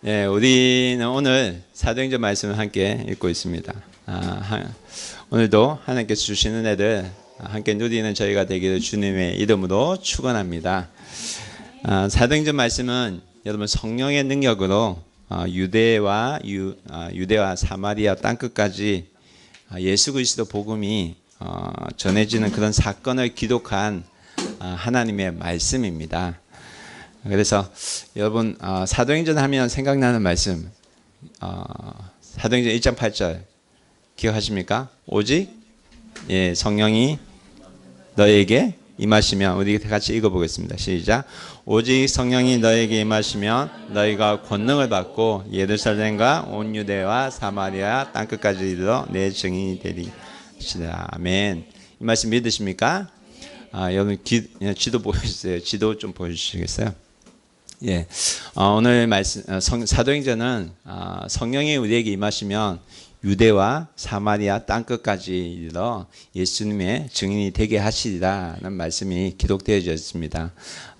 예, 우리는 오늘 사도행전 말씀을 함께 읽고 있습니다. 오늘도 하나님께서 주시는 애들 함께 누리는 저희가 되기를 주님의 이름으로 축원합니다. 사도행전 말씀은 여러분 성령의 능력으로 유대와 사마리아 땅끝까지 예수 그리스도 복음이 전해지는 그런 사건을 기록한 하나님의 말씀입니다. 그래서 여러분 사도행전 하면 생각나는 말씀 사도행전 1장 8절 기억하십니까? 오직 성령이 너에게 임하시면, 우리 같이 읽어보겠습니다. 시작. 오직 성령이 너에게 임하시면 너희가 권능을 받고 예루살렘과 온 유대와 사마리아 땅끝까지 이르러 내 증인이 되리시라. 아멘. 이 말씀 믿으십니까? 여러분 지도 보여주세요. 지도 좀 보여주시겠어요? 예, 오늘 말씀 사도행전은 성령이 우리에게 임하시면 유대와 사마리아 땅끝까지 이르러 예수님의 증인이 되게 하시리라는 말씀이 기록되어져 있습니다.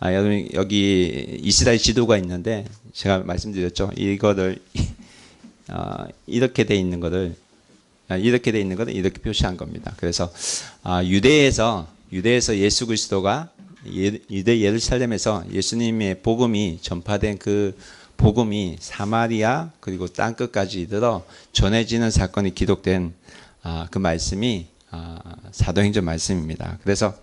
여러분 여기 이스라엘 지도가 있는데 제가 말씀드렸죠. 이거를 이렇게 돼 있는 거를 이렇게 표시한 겁니다. 그래서 유대에서 예수 그리스도가 유대 예루살렘에서 예수님의 복음이 전파된 그 복음이 사마리아 그리고 땅끝까지 이르러 전해지는 사건이 기록된 그 말씀이 사도행전 말씀입니다. 그래서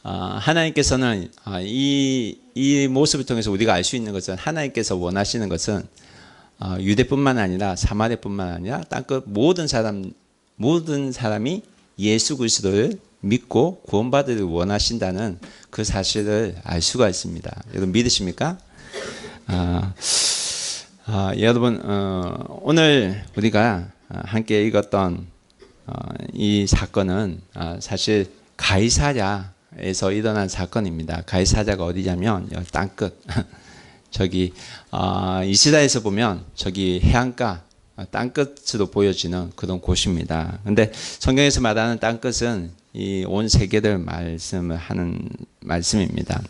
하나님께서는 이 모습을 통해서 우리가 알 수 있는 것은, 하나님께서 원하시는 것은 유대뿐만 아니라 사마리아뿐만 아니라 땅끝 모든 사람이 예수 그리스도를 믿고 구원받으를 원하신다는 그 사실을 알 수가 있습니다. 여러분 믿으십니까? 여러분 오늘 우리가 함께 읽었던 이 사건은 사실 가이사랴에서 일어난 사건입니다. 가이사랴가 어디냐면 땅끝 저기 이스라엘에서 보면 저기 해안가 땅끝으로 보여지는 그런 곳입니다. 근데 성경에서 말하는 땅끝은 이 온 세계를 말씀을 하는 말씀입니다.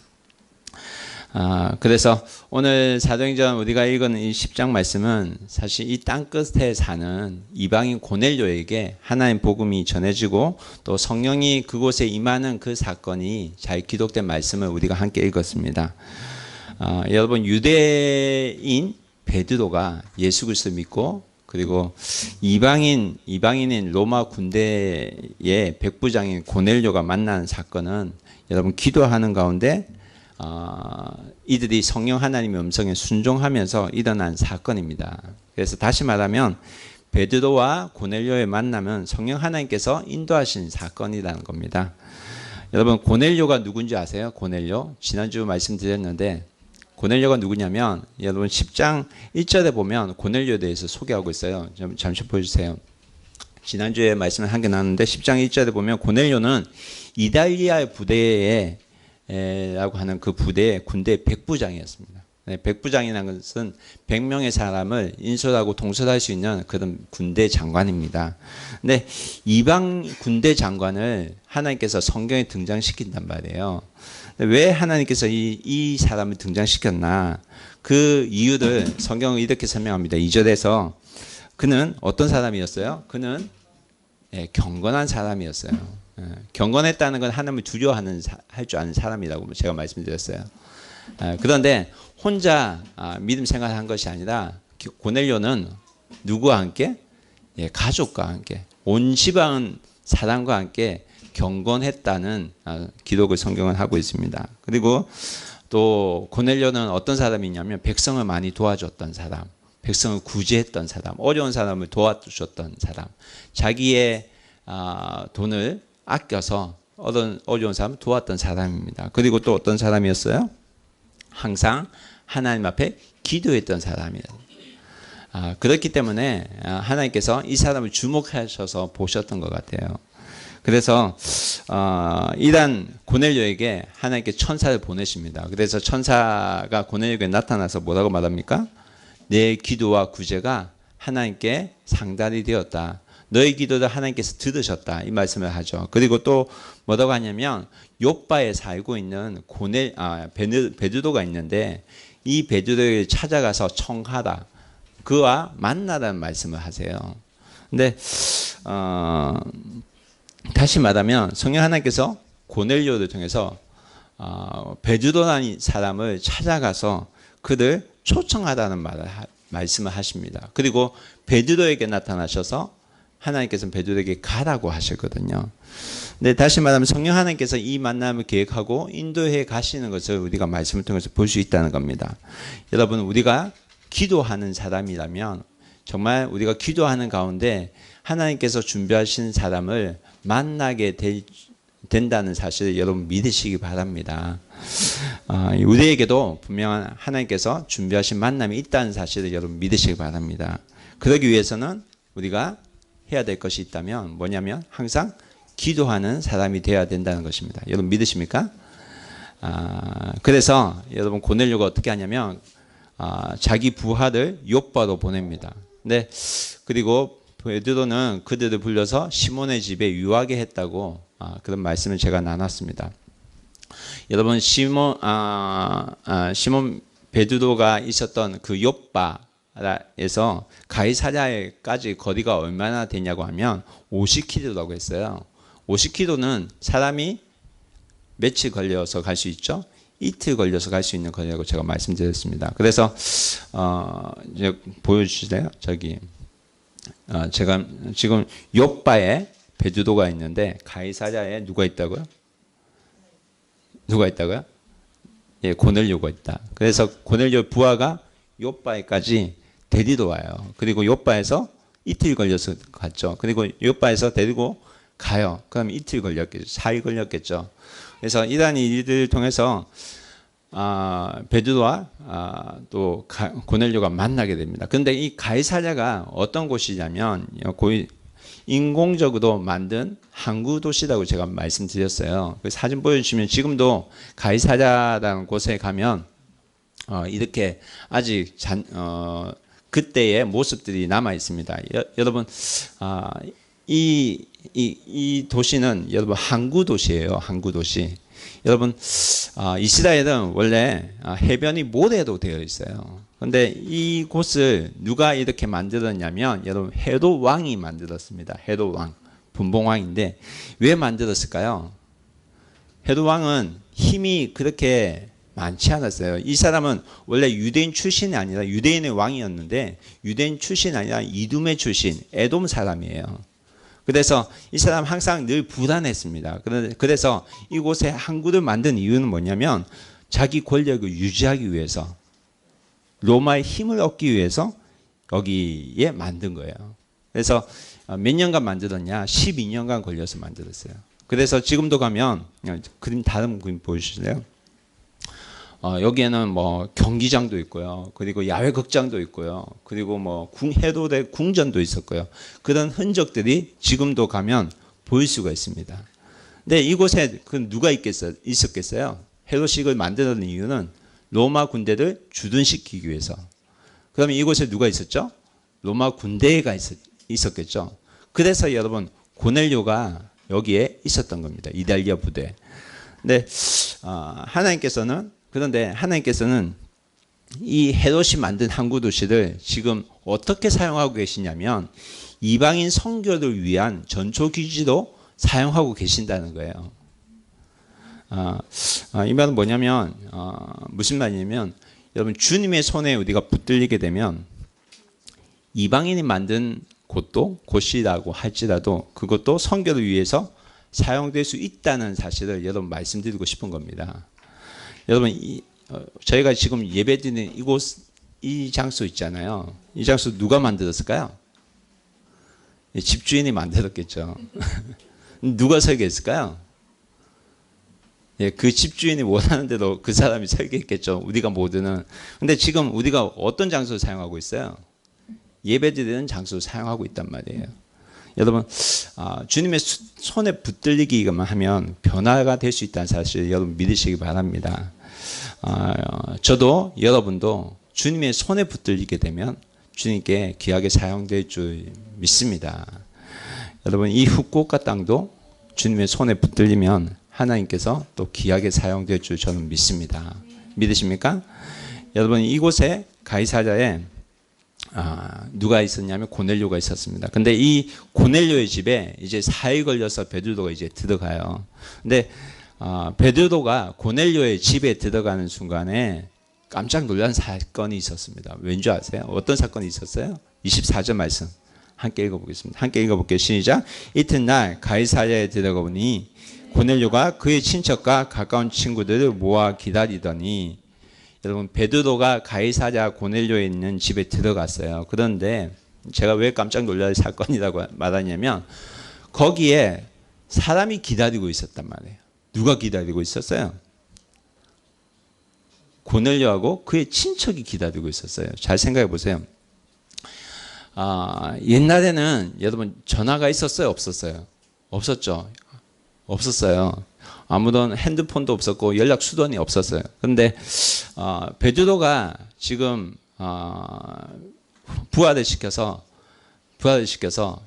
그래서 오늘 사도행전 우리가 읽은 이 10장 말씀은 사실 이 땅끝에 사는 이방인 고넬료에게 하나님 복음이 전해지고 또 성령이 그곳에 임하는 그 사건이 잘 기록된 말씀을 우리가 함께 읽었습니다. 여러분 유대인 베드로가 예수 그리스도를 믿고, 그리고 이방인인 로마 군대의 백부장인 고넬료가 만나는 사건은 여러분 기도하는 가운데 이들이 성령 하나님의 음성에 순종하면서 일어난 사건입니다. 그래서 다시 말하면 베드로와 고넬료의 만남은 성령 하나님께서 인도하신 사건이라는 겁니다. 여러분 고넬료가 누군지 아세요? 고넬료 지난주 말씀드렸는데 고넬료가 누구냐면 여러분 10장 1절에 보면 고넬료에 대해서 소개하고 있어요. 좀 잠시 보여주세요. 지난주에 말씀을 한 개 나눴는데 10장 1절에 보면 고넬료는 이달리아의 부대에 라고 하는 그 부대의 군대 백부장이었습니다. 백부장이라는 것은 100명의 사람을 인솔하고 통솔할 수 있는 그런 군대 장관입니다. 근데 이방 군대 장관을 하나님께서 성경에 등장시킨단 말이에요. 왜 하나님께서 이 사람을 등장시켰나? 그 이유를 성경은 이렇게 설명합니다. 2절에서 그는 어떤 사람이었어요? 그는 경건한 사람이었어요. 경건했다는 건 하나님을 두려워하는 할 줄 아는 사람이라고 제가 말씀드렸어요. 그런데 혼자 믿음 생활한 것이 아니라 고넬료는 누구와 함께? 가족과 함께, 온 집안 사람과 함께 경건했다는 기록을 성경은 하고 있습니다. 그리고 또 고넬료는 어떤 사람이냐면 백성을 많이 도와줬던 사람, 백성을 구제했던 사람, 어려운 사람을 도와주셨던 사람, 자기의 돈을 아껴서 어려운 사람을 도왔던 사람입니다. 그리고 또 어떤 사람이었어요? 항상 하나님 앞에 기도했던 사람이에요. 그렇기 때문에 하나님께서 이 사람을 주목하셔서 보셨던 것 같아요. 그래서 이단 고넬료에게 하나님께 천사를 보내십니다. 그래서 천사가 고넬료에게 나타나서 뭐라고 말합니까? 내 기도와 구제가 하나님께 상달이 되었다. 너의 기도를 하나님께서 들으셨다. 이 말씀을 하죠. 그리고 또 뭐라고 하냐면 욥바에 살고 있는 베드로가 있는데 이 베드로에게 찾아가서 청하다. 그와 만나라는 말씀을 하세요. 근데 다시 말하면 성령 하나님께서 고넬료를 통해서 베드로라는 사람을 찾아가서 그를 초청하라는 말씀을 하십니다. 그리고 베드로에게 나타나셔서 하나님께서는 베드로에게 가라고 하셨거든요. 근데 다시 말하면 성령 하나님께서 이 만남을 계획하고 인도해 가시는 것을 우리가 말씀을 통해서 볼 수 있다는 겁니다. 여러분, 우리가 기도하는 사람이라면 정말 우리가 기도하는 가운데 하나님께서 준비하신 사람을 만나게 된다는 사실을 여러분 믿으시기 바랍니다. 우리에게도 분명한 하나님께서 준비하신 만남이 있다는 사실을 여러분 믿으시기 바랍니다. 그러기 위해서는 우리가 해야 될 것이 있다면 뭐냐면 항상 기도하는 사람이 되어야 된다는 것입니다. 여러분 믿으십니까? 그래서 여러분 고넬료가 어떻게 하냐면 자기 부하를 욥바로 보냅니다. 네, 그리고 베드로는 그들을 불러서 시몬의 집에 유하게 했다고 그런 말씀을 제가 나눴습니다. 여러분 시몬 베드로가 있었던 그 욥바에서 가이사랴에까지 거리가 얼마나 되냐고 하면 50km라고 했어요. 50km는 사람이 며칠 걸려서 갈 수 있죠? 이틀 걸려서 갈 수 있는 거리라고 제가 말씀드렸습니다. 그래서 이제 보여주실래요? 저기 제가 지금 욥바에 베드로가 있는데 가이사랴에 누가 있다고요? 누가 있다고요? 예, 고넬료가 있다. 그래서 고넬료 부하가 욥바에까지 데리러 와요. 그리고 욥바에서 이틀 걸려서 갔죠. 그리고 욥바에서 데리고 가요. 그럼 이틀 걸렸겠죠. 4일 걸렸겠죠. 그래서 이러한 일들을 통해서 베드로와 또 고넬료가 만나게 됩니다. 그런데 이 가이사랴가 어떤 곳이냐면 거의 인공적으로 만든 항구 도시라고 제가 말씀드렸어요. 그 사진 보여주시면 지금도 가이사랴라는 곳에 가면 이렇게 아직 그때의 모습들이 남아 있습니다. 여러분 이 도시는 여러분 항구 도시예요. 항구 도시. 여러분 이스라엘은 원래 해변이 모래로 되어 있어요. 그런데 이 곳을 누가 이렇게 만들었냐면 여러분 헤롯 왕이 만들었습니다. 헤롯 왕, 분봉 왕인데 왜 만들었을까요? 헤롯 왕은 힘이 그렇게 많지 않았어요. 이 사람은 원래 유대인 출신이 아니라 유대인의 왕이었는데 유대인 출신이 아니라 이둠의 출신, 에돔 사람이에요. 그래서 이 사람 항상 늘 불안했습니다. 그래서 이곳에 항구를 만든 이유는 뭐냐면 자기 권력을 유지하기 위해서 로마의 힘을 얻기 위해서 여기에 만든 거예요. 그래서 몇 년간 만들었냐? 12년간 걸려서 만들었어요. 그래서 지금도 가면 다른 그림 보여주실래요? 여기에는 뭐 경기장도 있고요. 그리고 야외 극장도 있고요. 그리고 뭐 헤롯의 궁전도 있었고요. 그런 흔적들이 지금도 가면 보일 수가 있습니다. 근데 이곳에 누가 있었겠어요? 헤롯이 이걸 만드는 이유는 로마 군대를 주둔시키기 위해서. 그러면 이곳에 누가 있었죠? 로마 군대가 있었겠죠. 그래서 여러분 고넬료가 여기에 있었던 겁니다. 이달리아 부대. 근데 그런데 하나님께서는 이 헤롯이 만든 항구 도시를 지금 어떻게 사용하고 계시냐면 이방인 선교를 위한 전초 기지로 사용하고 계신다는 거예요. 이 말은 뭐냐면 무슨 말이냐면 여러분 주님의 손에 우리가 붙들리게 되면 이방인이 만든 곳이라고 할지라도 그것도 선교를 위해서 사용될 수 있다는 사실을 여러분 말씀드리고 싶은 겁니다. 여러분 저희가 지금 예배드리는 이 장소 있잖아요. 이 장소 누가 만들었을까요? 집주인이 만들었겠죠. 누가 설계했을까요? 그 집주인이 원하는 대로 그 사람이 설계했겠죠. 우리가 모두는. 근데 지금 우리가 어떤 장소를 사용하고 있어요? 예배드리는 장소를 사용하고 있단 말이에요. 여러분 주님의 손에 붙들리기만 하면 변화가 될 수 있다는 사실을 여러분 믿으시기 바랍니다. 저도 여러분도 주님의 손에 붙들리게 되면 주님께 귀하게 사용될 줄 믿습니다. 여러분 이 후쿠오카 땅도 주님의 손에 붙들리면 하나님께서 또 귀하게 사용될 줄 저는 믿습니다. 믿으십니까? 여러분 이곳에 가이사랴에 누가 있었냐면 고넬료가 있었습니다. 근데 이 고넬료의 집에 이제 사흘 걸려서 베드로가 이제 들어가요. 근데 베드로가 고넬료의 집에 들어가는 순간에 깜짝 놀란 사건이 있었습니다. 왠지 아세요? 어떤 사건이 있었어요? 24절 말씀 함께 읽어보겠습니다. 함께 읽어볼게요. 시작. 이튿날 가이사랴에 들어가 보니 고넬료가 그의 친척과 가까운 친구들을 모아 기다리더니, 여러분 베드로가 가이사랴 고넬료에 있는 집에 들어갔어요. 그런데 제가 왜 깜짝 놀랄 사건이라고 말하냐면 거기에 사람이 기다리고 있었단 말이에요. 누가 기다리고 있었어요? 고넬료하고 그의 친척이 기다리고 있었어요. 잘 생각해 보세요. 옛날에는 여러분 전화가 있었어요? 없었어요? 없었죠. 없었어요. 아무런 핸드폰도 없었고 연락 수단이 없었어요. 그런데 베드로가 지금 부활을 시켜서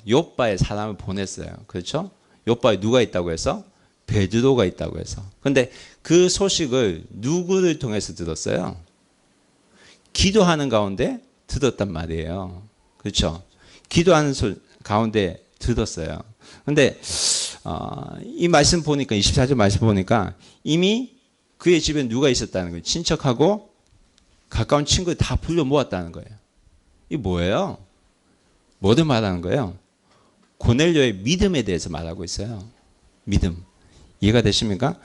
요빠에 사람을 보냈어요. 그렇죠? 요빠에 누가 있다고 해서? 베드로가 있다고 해서. 근데 그 소식을 누구를 통해서 들었어요? 기도하는 가운데 들었단 말이에요. 그렇죠? 기도하는 가운데 들었어요. 근데 이 말씀 보니까 24절 말씀 보니까 이미 그의 집에 누가 있었다는 거예요. 친척하고 가까운 친구들 다 불러 모았다는 거예요. 이게 뭐예요? 뭐를 말하는 거예요? 고넬료의 믿음에 대해서 말하고 있어요. 믿음. 이해가 되십니까?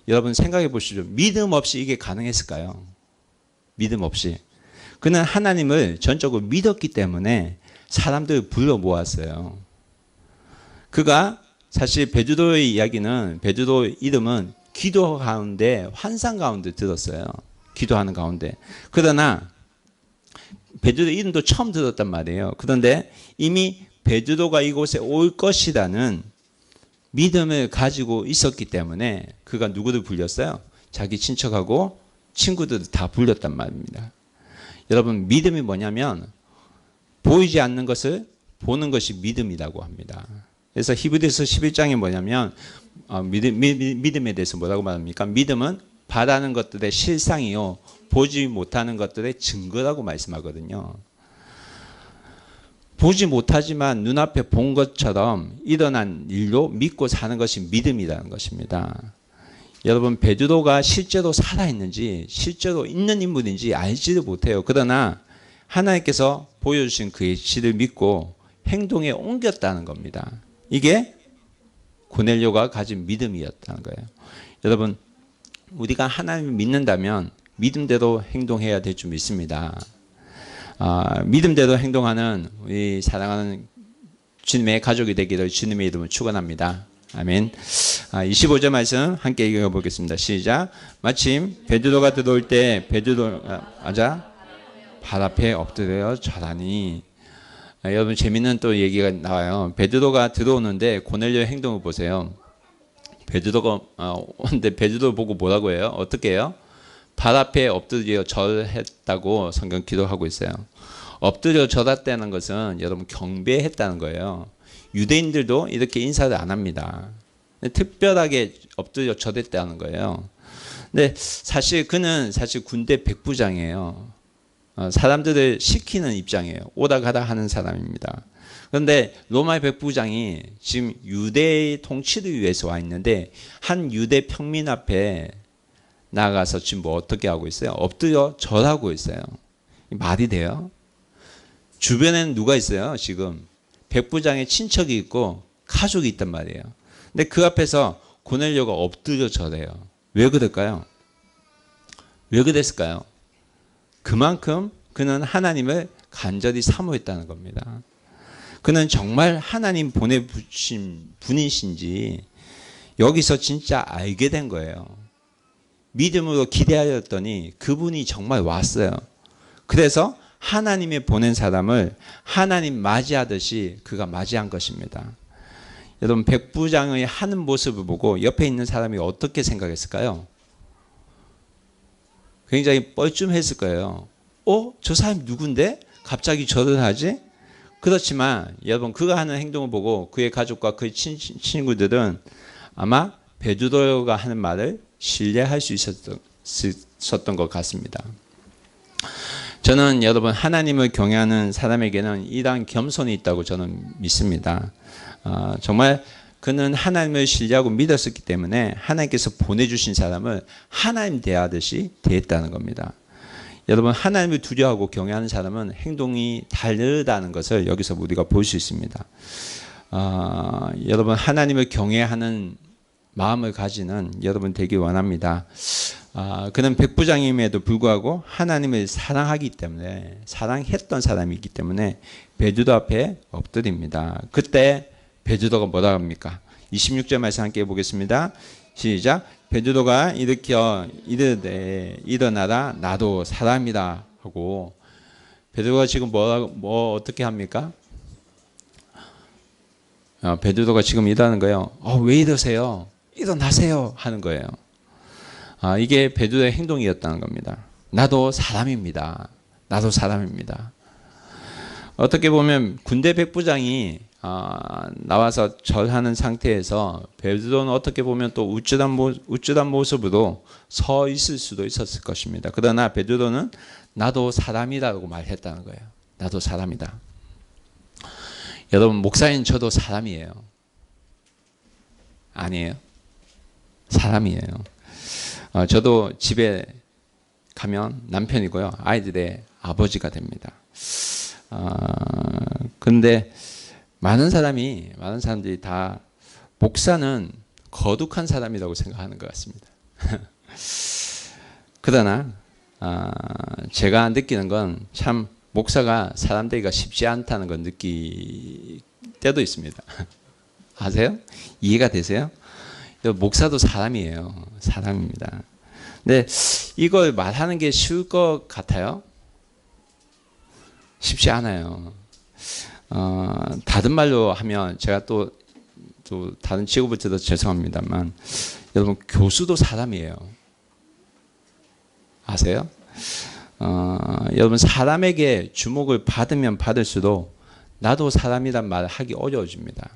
여러분 생각해 보시죠. 믿음 없이 이게 가능했을까요? 믿음 없이. 그는 하나님을 전적으로 믿었기 때문에 사람들을 불러 모았어요. 그가 사실 베드로의 이야기는, 베드로 이름은 기도 가운데 환상 가운데 들었어요. 기도하는 가운데. 그러나 베드로 이름도 처음 들었단 말이에요. 그런데 이미 베드로가 이곳에 올 것이라는 믿음을 가지고 있었기 때문에 그가 누구를 불렸어요? 자기 친척하고 친구들을 다 불렸단 말입니다. 여러분 믿음이 뭐냐면 보이지 않는 것을 보는 것이 믿음이라고 합니다. 그래서 히브리서 11장이 뭐냐면 믿음에 대해서 뭐라고 말합니까? 믿음은 바라는 것들의 실상이요 보지 못하는 것들의 증거라고 말씀하거든요. 보지 못하지만 눈앞에 본 것처럼 일어난 일로 믿고 사는 것이 믿음이라는 것입니다. 여러분 베드로가 실제로 살아있는지 실제로 있는 인물인지 알지도 못해요. 그러나 하나님께서 보여주신 그의 시를 믿고 행동에 옮겼다는 겁니다. 이게 고넬료가 가진 믿음이었다는 거예요. 여러분 우리가 하나님을 믿는다면 믿음대로 행동해야 될 줄 믿습니다. 믿음대로 행동하는 우리 사랑하는 주님의 가족이 되기를 주님의 이름으로 축원합니다. 아멘. 25절 말씀 함께 읽어보겠습니다. 시작. 마침 베드로가 들어올 때 베드로가 발 앞에 엎드려 절하니. 여러분 재밌는 또 얘기가 나와요. 베드로가 들어오는데 고넬료의 행동을 보세요. 베드로가 오는데 베드로 보고 뭐라고 해요? 어떻게 해요? 발 앞에 엎드려 절했다고 성경 기록하고 있어요. 엎드려 절했다는 것은 여러분 경배했다는 거예요. 유대인들도 이렇게 인사를 안 합니다. 특별하게 엎드려 절했다는 거예요. 근데 사실 그는 군대 백부장이에요. 사람들을 시키는 입장이에요. 오다 가다 하는 사람입니다. 그런데 로마의 백부장이 지금 유대의 통치를 위해서 와 있는데 한 유대 평민 앞에 나가서 지금 뭐 어떻게 하고 있어요? 엎드려 절하고 있어요. 말이 돼요? 주변에는 누가 있어요? 지금 백부장의 친척이 있고 가족이 있단 말이에요. 근데 그 앞에서 고넬료가 엎드려 절해요. 왜 그럴까요? 왜 그랬을까요? 그만큼 그는 하나님을 간절히 사모했다는 겁니다. 그는 정말 하나님 보내주신 분이신지 여기서 진짜 알게 된 거예요. 믿음으로 기대하였더니 그분이 정말 왔어요. 그래서 하나님이 보낸 사람을 하나님 맞이하듯이 그가 맞이한 것입니다. 여러분 백부장의 하는 모습을 보고 옆에 있는 사람이 어떻게 생각했을까요? 굉장히 뻘쭘했을 거예요. 저 사람이 누군데? 갑자기 절을 하지? 그렇지만 여러분 그가 하는 행동을 보고 그의 가족과 그의 친구들은 아마 베드로가 하는 말을 신뢰할 수 있었던 것 같습니다. 저는 여러분 하나님을 경외하는 사람에게는 이러한 겸손이 있다고 저는 믿습니다. 정말 그는 하나님을 신뢰하고 믿었었기 때문에 하나님께서 보내주신 사람을 하나님 대하듯이 대했다는 겁니다. 여러분 하나님을 두려워하고 경외하는 사람은 행동이 다르다는 것을 여기서 우리가 볼 수 있습니다. 여러분 하나님을 경외하는 마음을 가지는 여러분 되기 원합니다. 그는 백부장임에도 불구하고 하나님을 사랑하기 때문에 사랑했던 사람이기 때문에 베드로 앞에 엎드립니다. 그때 베드로가 뭐라 합니까? 26절 말씀 함께 보겠습니다. 시작. 베드로가 일으켜 이르되 일어나라 나도 사람이다 하고 베드로가 지금 뭐 어떻게 합니까? 베드로가 지금 이러는 거예요. 왜 이러세요? 일어나세요 하는 거예요. 이게 베드로의 행동이었다는 겁니다. 나도 사람입니다. 나도 사람입니다. 어떻게 보면 군대 백부장이 나와서 절하는 상태에서 베드로는 어떻게 보면 또 우쭐한 모습으로 서 있을 수도 있었을 것입니다. 그러나 베드로는 나도 사람이라고 말했다는 거예요. 나도 사람이다. 여러분 목사인 저도 사람이에요. 아니에요? 사람이에요. 저도 집에 가면 남편이고요. 아이들의 아버지가 됩니다. 근데 많은 사람들이 다 목사는 거룩한 사람이라고 생각하는 것 같습니다. 그러나 제가 느끼는 건 참 목사가 사람 되기가 쉽지 않다는 걸 느낄 때도 있습니다. 아세요? 이해가 되세요? 목사도 사람이에요. 사람입니다. 근데 이걸 말하는 게 쉬울 것 같아요? 쉽지 않아요. 다른 말로 하면 제가 또 다른 직업을 들어서 죄송합니다만 여러분 교수도 사람이에요. 아세요? 여러분 사람에게 주목을 받으면 받을수록 나도 사람이란 말을 하기 어려워집니다.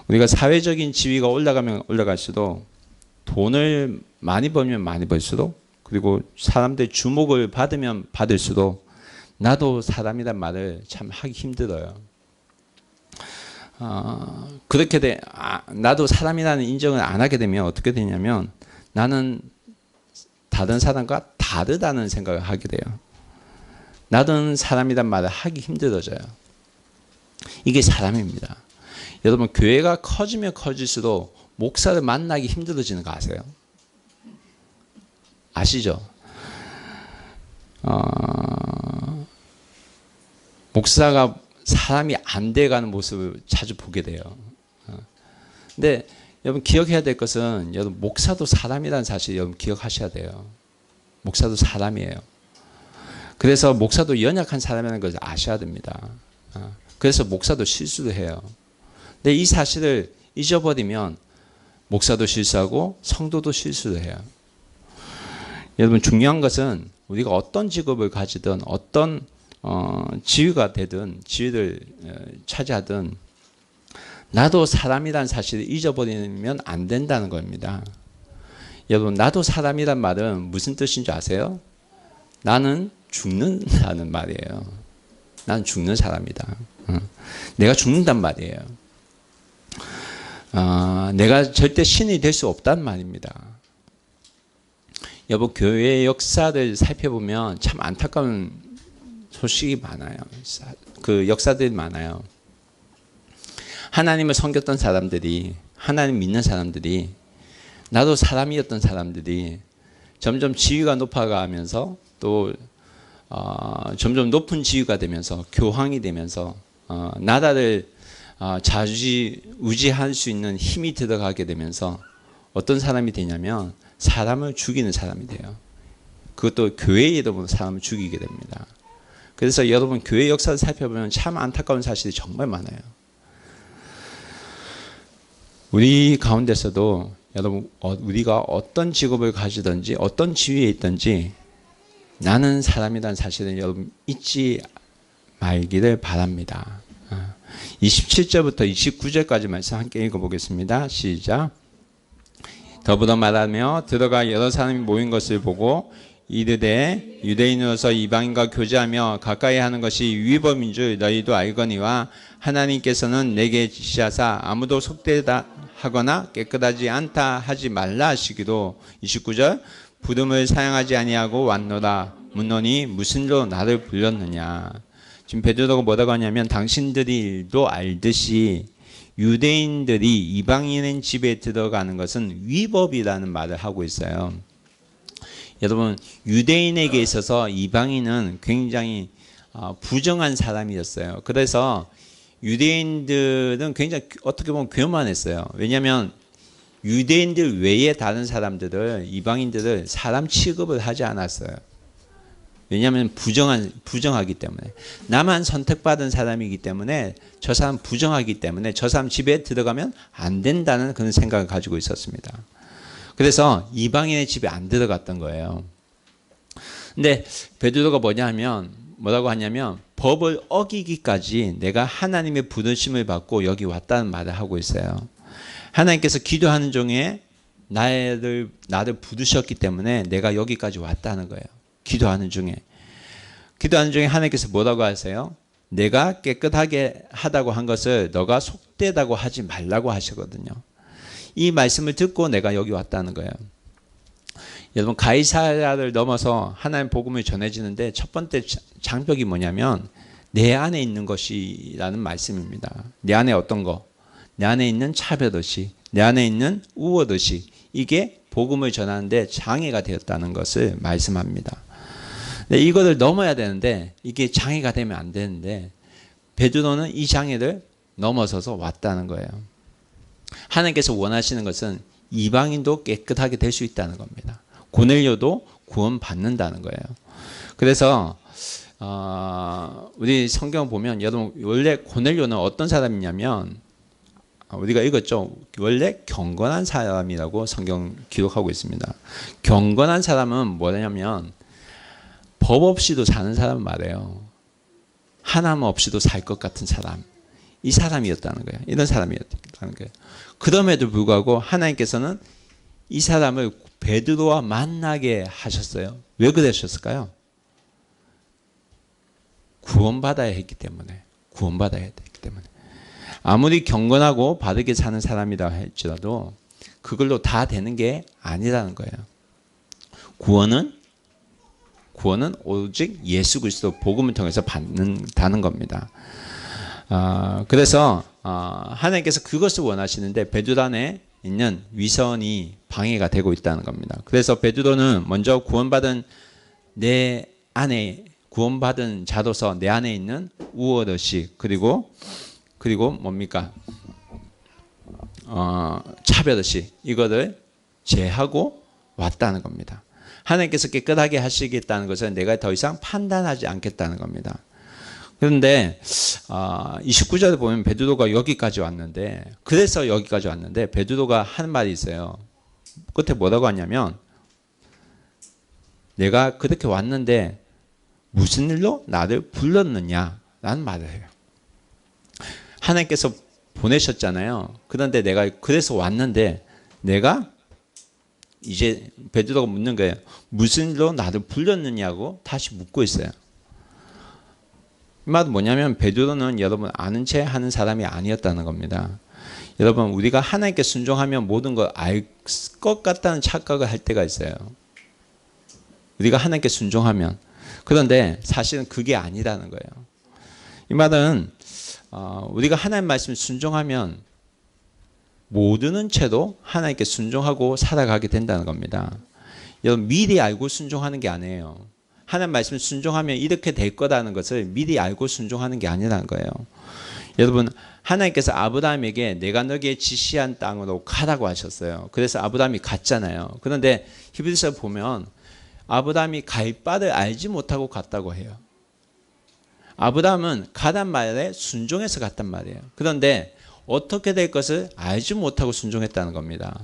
우리가 사회적인 지위가 올라가면 올라갈수록 돈을 많이 벌면 많이 벌수록 그리고 사람들의 주목을 받으면 받을수록 나도 사람이란 말을 참 하기 힘들어요. 그렇게 나도 사람이라는 인정을 안 하게 되면 어떻게 되냐면 나는 다른 사람과 다르다는 생각을 하게 돼요. 나는 사람이란 말을 하기 힘들어져요. 이게 사람입니다. 여러분 교회가 커지면 커질수록 목사를 만나기 힘들어지는 거 아세요? 아시죠? 목사가 사람이 안 돼가는 모습을 자주 보게 돼요. 근데 여러분 기억해야 될 것은 여러분 목사도 사람이라는 사실 여러분 기억하셔야 돼요. 목사도 사람이에요. 그래서 목사도 연약한 사람이라는 것을 아셔야 됩니다. 그래서 목사도 실수를 해요. 근데 이 사실을 잊어버리면 목사도 실수하고 성도도 실수를 해요. 여러분 중요한 것은 우리가 어떤 직업을 가지든 어떤 지위가 되든 지위를 차지하든 나도 사람이란 사실을 잊어버리면 안 된다는 겁니다. 여러분 나도 사람이란 말은 무슨 뜻인 줄 아세요? 나는 죽는다는 말이에요. 나는 죽는 사람이다. 내가 죽는단 말이에요. 내가 절대 신이 될 수 없단 말입니다. 여러분 교회의 역사를 살펴보면 참 안타까운 소식이 많아요. 그 역사들이 많아요. 하나님을 섬겼던 사람들이 하나님 믿는 사람들이 나도 사람이었던 사람들이 점점 지위가 높아가면서 또 점점 높은 지위가 되면서 교황이 되면서 나라를 좌지우지할 수 있는 힘이 들어가게 되면서 어떤 사람이 되냐면 사람을 죽이는 사람이 돼요. 그것도 교회의 이름으로 사람을 죽이게 됩니다. 그래서 여러분 교회 역사를 살펴보면 참 안타까운 사실이 정말 많아요. 우리 가운데서도 여러분 우리가 어떤 직업을 가지든지 어떤 지위에 있든지 나는 사람이라는 사실을 여러분 잊지 말기를 바랍니다. 27절부터 29절까지 말씀 함께 읽어보겠습니다. 시작. 더불어 말하며 들어가 여러 사람이 모인 것을 보고 이르되 유대인으로서 이방인과 교제하며 가까이 하는 것이 위법인 줄 너희도 알거니와 하나님께서는 내게 지시하사 아무도 속되다 하거나 깨끗하지 않다 하지 말라 하시기도 29절 부름을 사용하지 아니하고 왔노라 묻노니 무슨 일로 나를 불렀느냐. 지금 베드로가 뭐라고 하냐면 당신들이도 알듯이 유대인들이 이방인의 집에 들어가는 것은 위법이라는 말을 하고 있어요. 여러분 유대인에게 있어서 이방인은 굉장히 부정한 사람이었어요. 그래서 유대인들은 굉장히 어떻게 보면 교만했어요. 왜냐하면 유대인들 외에 다른 사람들을 이방인들을 사람 취급을 하지 않았어요. 왜냐하면 부정하기 때문에 나만 선택받은 사람이기 때문에 저 사람 부정하기 때문에 저 사람 집에 들어가면 안 된다는 그런 생각을 가지고 있었습니다. 그래서 이방인의 집에 안 들어갔던 거예요. 근데 베드로가 뭐라고 하냐면 법을 어기기까지 내가 하나님의 부르심을 받고 여기 왔다는 말을 하고 있어요. 하나님께서 기도하는 중에 나를 부르셨기 때문에 내가 여기까지 왔다는 거예요. 기도하는 중에 하나님께서 뭐라고 하세요? 내가 깨끗하게 하다고 한 것을 너가 속되다고 하지 말라고 하시거든요. 이 말씀을 듣고 내가 여기 왔다는 거예요. 여러분 가이사랴를 넘어서 하나님 복음을 전해지는데 첫 번째 장벽이 뭐냐면 내 안에 있는 것이라는 말씀입니다. 내 안에 어떤 거? 내 안에 있는 차별의식, 내 안에 있는 우월의식, 이게 복음을 전하는데 장애가 되었다는 것을 말씀합니다. 이거를 넘어야 되는데 이게 장애가 되면 안 되는데 베드로는 이 장애를 넘어서서 왔다는 거예요. 하나님께서 원하시는 것은 이방인도 깨끗하게 될 수 있다는 겁니다. 고넬료도 구원받는다는 거예요. 그래서 우리 성경 보면 여러분 원래 고넬료는 어떤 사람이냐면 우리가 읽었죠. 원래 경건한 사람이라고 성경 기록하고 있습니다. 경건한 사람은 뭐냐면 법 없이도 사는 사람 말이에요. 하나님 없이도 살 것 같은 사람. 이 사람이었다는 거예요. 이런 사람이었다는 거예요. 그럼에도 불구하고 하나님께서는 이 사람을 베드로와 만나게 하셨어요. 왜 그러셨을까요? 구원받아야 했기 때문에. 아무리 경건하고 바르게 사는 사람이라 할지라도 그걸로 다 되는 게 아니라는 거예요. 구원은 오직 예수 그리스도 복음을 통해서 받는다는 겁니다. 그래서 하나님께서 그것을 원하시는데 베드로 안에 있는 위선이 방해가 되고 있다는 겁니다. 그래서 베드로는 먼저 구원받은 자로서 내 안에 있는 우월의식 그리고 뭡니까? 차별의식 이거를 제하고 왔다는 겁니다. 하나님께서 깨끗하게 하시겠다는 것은 내가 더 이상 판단하지 않겠다는 겁니다. 그런데 29절에 보면 베드로가 여기까지 왔는데 베드로가 한 말이 있어요. 끝에 뭐라고 하냐면 내가 그렇게 왔는데 무슨 일로 나를 불렀느냐라는 말을 해요. 하나님께서 보내셨잖아요. 그런데 내가 그래서 왔는데 내가 이제 베드로가 묻는 거예요. 무슨 일로 나를 불렀느냐고 다시 묻고 있어요. 이 말은 뭐냐면 베드로는 여러분 아는 체 하는 사람이 아니었다는 겁니다. 여러분 우리가 하나님께 순종하면 모든 걸 알 것 같다는 착각을 할 때가 있어요. 우리가 하나님께 순종하면 그런데 사실은 그게 아니라는 거예요. 이 말은 우리가 하나님 말씀을 순종하면 모르는 채도 하나님께 순종하고 살아가게 된다는 겁니다. 여러분 미리 알고 순종하는 게 아니에요. 하나님 말씀을 순종하면 이렇게 될 거라는 것을 미리 알고 순종하는 게 아니라는 거예요. 여러분 하나님께서 아브라함에게 내가 너에게 지시한 땅으로 가라고 하셨어요. 그래서 아브라함이 갔잖아요. 그런데 히브리서 보면 아브라함이 갈 바를 알지 못하고 갔다고 해요. 아브라함은 가란 말에 순종해서 갔단 말이에요. 그런데 어떻게 될 것을 알지 못하고 순종했다는 겁니다.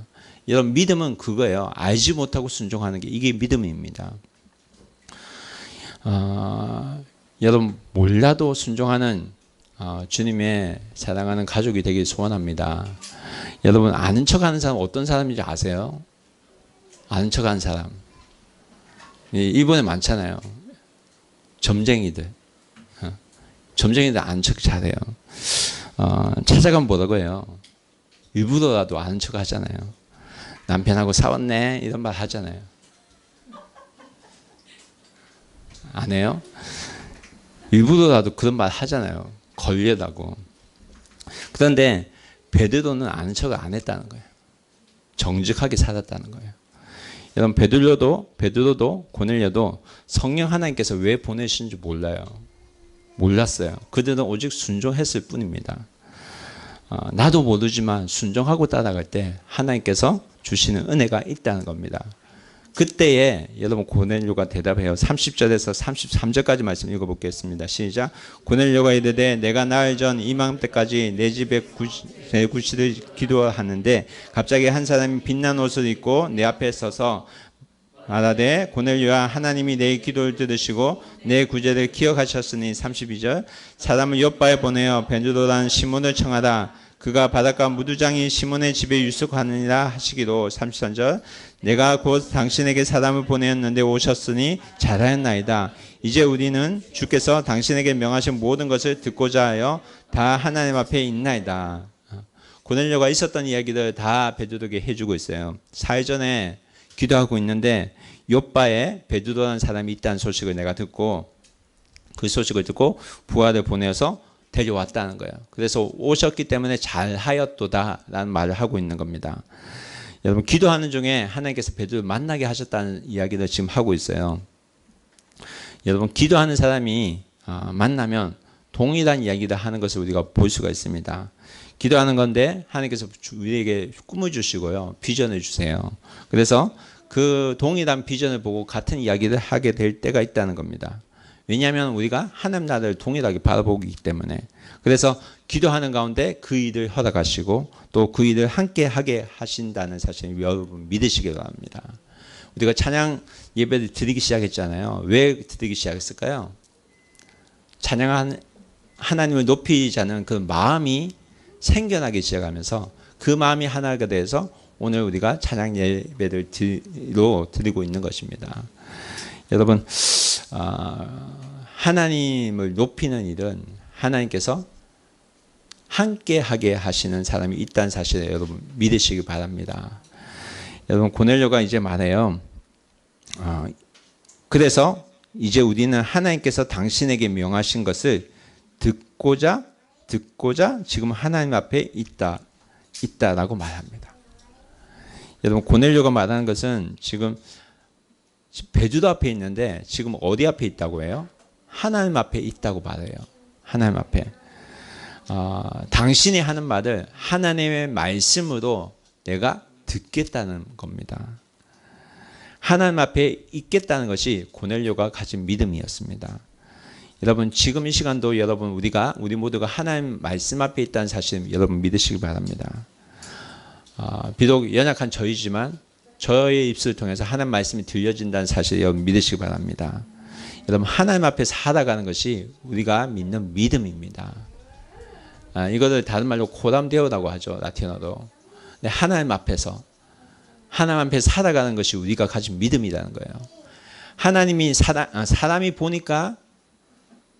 여러분 믿음은 그거예요. 알지 못하고 순종하는 게 이게 믿음입니다. 여러분 몰라도 순종하는 주님의 사랑하는 가족이 되길 소원합니다. 여러분 아는 척하는 사람 어떤 사람인지 아세요? 아는 척하는 사람. 일본에 많잖아요. 점쟁이들. 점쟁이들 아는 척 잘해요. 찾아가면 뭐라고 해요? 일부러라도 아는 척 하잖아요. 남편하고 싸웠네 이런 말 하잖아요. 안 해요? 일부러라도 그런 말 하잖아요. 걸려다고. 그런데 베드로는 아는 척을 안 했다는 거예요. 정직하게 살았다는 거예요. 여러분 베드로도 고넬료도 성령 하나님께서 왜 보내신지 몰라요. 몰랐어요. 그들은 오직 순종했을 뿐입니다. 나도 모르지만 순종하고 따라갈 때 하나님께서 주시는 은혜가 있다는 겁니다. 그때에 여러분 고넬료가 대답해요. 30절에서 33절까지 말씀 읽어보겠습니다. 시작. 고넬료가 이르되 내가 나흘 전 이맘때까지 내 집에 구실을 기도하는데 갑자기 한 사람이 빛난 옷을 입고 내 앞에 서서 말하되 고넬료야 하나님이 내 기도를 들으시고 내 구제를 기억하셨으니 32절 사람을 요바에 보내어 베드로라는 시몬을 청하라 그가 바닷가 무두장이 시몬의 집에 유숙하느니라 하시기로 33절 내가 곧 당신에게 사람을 보내었는데 오셨으니 잘하였나이다. 이제 우리는 주께서 당신에게 명하신 모든 것을 듣고자 하여 다 하나님 앞에 있나이다. 고넬료가 있었던 이야기를 다 베드로에게 해주고 있어요. 4일 전에 기도하고 있는데 요바에 베드로라는 사람이 있다는 소식을 내가 듣고 그 소식을 듣고 부하를 보내서 데려왔다는 거예요. 그래서 오셨기 때문에 잘하였도다라는 말을 하고 있는 겁니다. 여러분 기도하는 중에 하나님께서 베드로를 만나게 하셨다는 이야기를 지금 하고 있어요. 여러분 기도하는 사람이 만나면 동일한 이야기를 하는 것을 우리가 볼 수가 있습니다. 기도하는 건데 하나님께서 우리에게 꿈을 주시고요. 비전을 주세요. 그래서 그 동일한 비전을 보고 같은 이야기를 하게 될 때가 있다는 겁니다. 왜냐하면 우리가 하나님 나라를 동일하게 바라보기 때문에. 그래서 기도하는 가운데 그 일을 허락하시고 또 그 일을 함께 하게 하신다는 사실을 여러분 믿으시기 바랍니다. 우리가 찬양 예배를 드리기 시작했잖아요. 왜 드리기 시작했을까요? 찬양한 하나님을 높이자는 그 마음이 생겨나기 시작하면서 그 마음이 하나가 돼서 오늘 우리가 찬양 예배를 드리고 있는 것입니다. 여러분 하나님을 높이는 일은 하나님께서 함께 하게 하시는 사람이 있다는 사실을 여러분 믿으시기 바랍니다. 여러분 고넬료가 이제 말해요. 그래서 이제 우리는 하나님께서 당신에게 명하신 것을 듣고자 지금 하나님 앞에 있다라고 말합니다. 여러분 고넬료가 말하는 것은 지금 베드로 앞에 있는데 지금 어디 앞에 있다고 해요? 하나님 앞에 있다고 말해요. 하나님 앞에. 당신이 하는 말을 하나님의 말씀으로 내가 듣겠다는 겁니다. 하나님 앞에 있겠다는 것이 고넬료가 가진 믿음이었습니다. 여러분 지금 이 시간도 여러분 우리 모두가 하나님 말씀 앞에 있다는 사실 여러분 믿으시기 바랍니다. 비록 연약한 저희지만 저의 입술을 통해서 하나님 말씀이 들려진다는 사실 여러분 믿으시기 바랍니다. 여러분 하나님 앞에 살아가는 것이 우리가 믿는 믿음입니다. 이거를 다른 말로 코람데오라고 하죠. 라틴어로. 근데 하나님 앞에서 살아가는 것이 우리가 가진 믿음이라는 거예요. 하나님이 사람이 보니까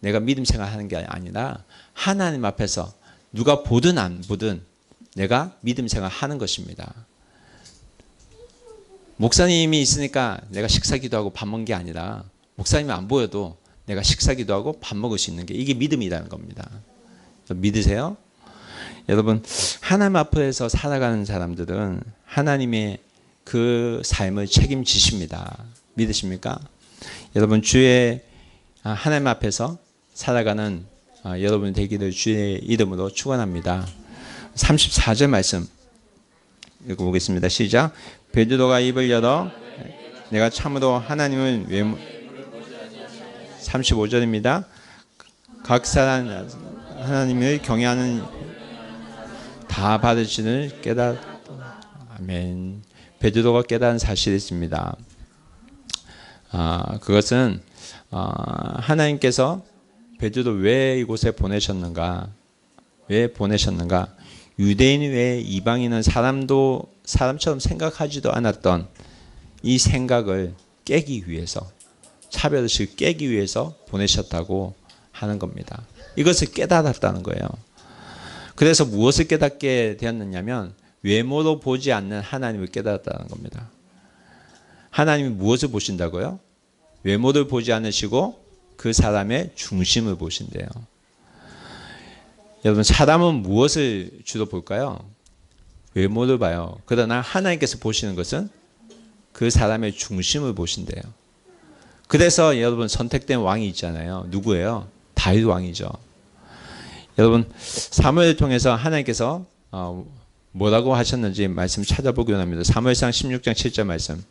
내가 믿음 생활하는 게 아니라 하나님 앞에서 누가 보든 안 보든 내가 믿음 생활하는 것입니다. 목사님이 있으니까 내가 식사 기도하고 밥 먹는 게 아니라 목사님이 안 보여도 내가 식사 기도하고 밥 먹을 수 있는 게 이게 믿음이라는 겁니다. 믿으세요? 여러분 하나님 앞에서 살아가는 사람들은 하나님의 그 삶을 책임지십니다. 믿으십니까? 여러분 주의 하나님 앞에서 살아가는 여러분 되기를 주의 이름으로 축원합니다. 34절 말씀 읽어보겠습니다. 시작. 베드로가 입을 열어 내가 참으로 하나님을 35절입니다. 각 사람 하나님을 경외하는 다 받으시는 아멘. 베드로가 깨달은 사실이 있습니다. 그것은 하나님께서 베드로 왜 이곳에 보내셨는가? 왜 보내셨는가? 유대인 외에 이방인은 사람처럼 생각하지도 않았던 이 생각을 깨기 위해서 차별의식을 깨기 위해서 보내셨다고 하는 겁니다. 이것을 깨달았다는 거예요. 그래서 무엇을 깨닫게 되었느냐면 외모로 보지 않는 하나님을 깨달았다는 겁니다. 하나님이 무엇을 보신다고요? 외모를 보지 않으시고 그 사람의 중심을 보신대요. 여러분, 사람은 무엇을 주로 볼까요? 외모를 봐요. 그러나 하나님께서 보시는 것은 그 사람의 중심을 보신대요. 그래서 여러분, 선택된 왕이 있잖아요. 누구예요? 다윗 왕이죠. 여러분, 사무엘을 통해서 하나님께서 뭐라고 하셨는지 말씀 찾아보기 원합니다. 사무엘상 16장 7절 말씀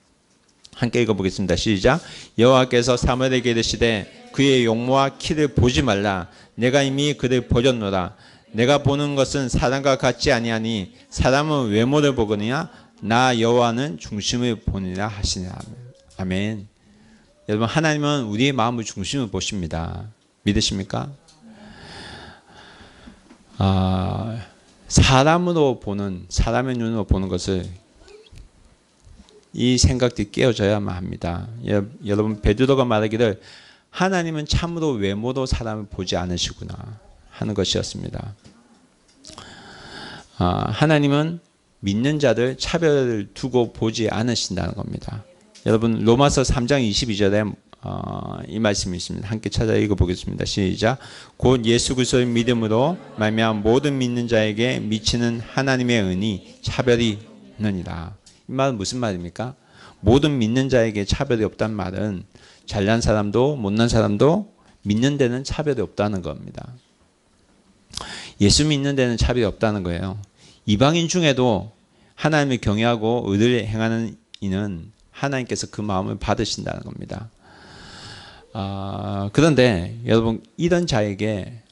함께 읽어보겠습니다. 시작. 여호와께서 사무엘에게 이르시되 그의 용모와 키를 보지 말라. 내가 이미 그를 버렸노라. 내가 보는 것은 사람과 같지 아니하니 사람은 외모를 보거니와 나 여호와는 중심을 보느니라 하시니라. 아멘. 여러분, 하나님은 우리의 마음의 중심을 보십니다. 믿으십니까? 사람으로 보는, 사람의 눈으로 보는 것을 이 생각들이 깨어져야만 합니다. 여러분, 베드로가 말하기를 하나님은 참으로 외모로 사람을 보지 않으시구나 하는 것이었습니다. 하나님은 믿는 자들 차별을 두고 보지 않으신다는 겁니다. 여러분, 로마서 3장 22절에 이 말씀이 있습니다. 함께 찾아 읽어보겠습니다. 시작. 곧 예수 그리스도의 믿음으로 말미암아 모든 믿는 자에게 미치는 하나님의 은이 차별이 없느니라. 이 말은 무슨 말입니까? 모든 믿는 자에게 차별이 없다는 말은 잘난 사람도 못난 사람도 믿는 데는 차별이 없다는 겁니다. 예수 믿는 데는 차별이 없다는 거예요. 이방인 중에도 하나님을 경외하고 의를 행하는 이는 하나님께서 그 마음을 받으신다는 겁니다. 그런데 여러분, 이런 자에게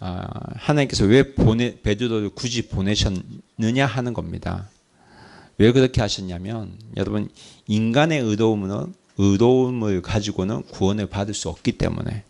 하나님께서 왜 베드로를 굳이 보내셨느냐 하는 겁니다. 왜 그렇게 하셨냐면, 여러분, 인간의 의로움을 가지고는 구원을 받을 수 없기 때문에,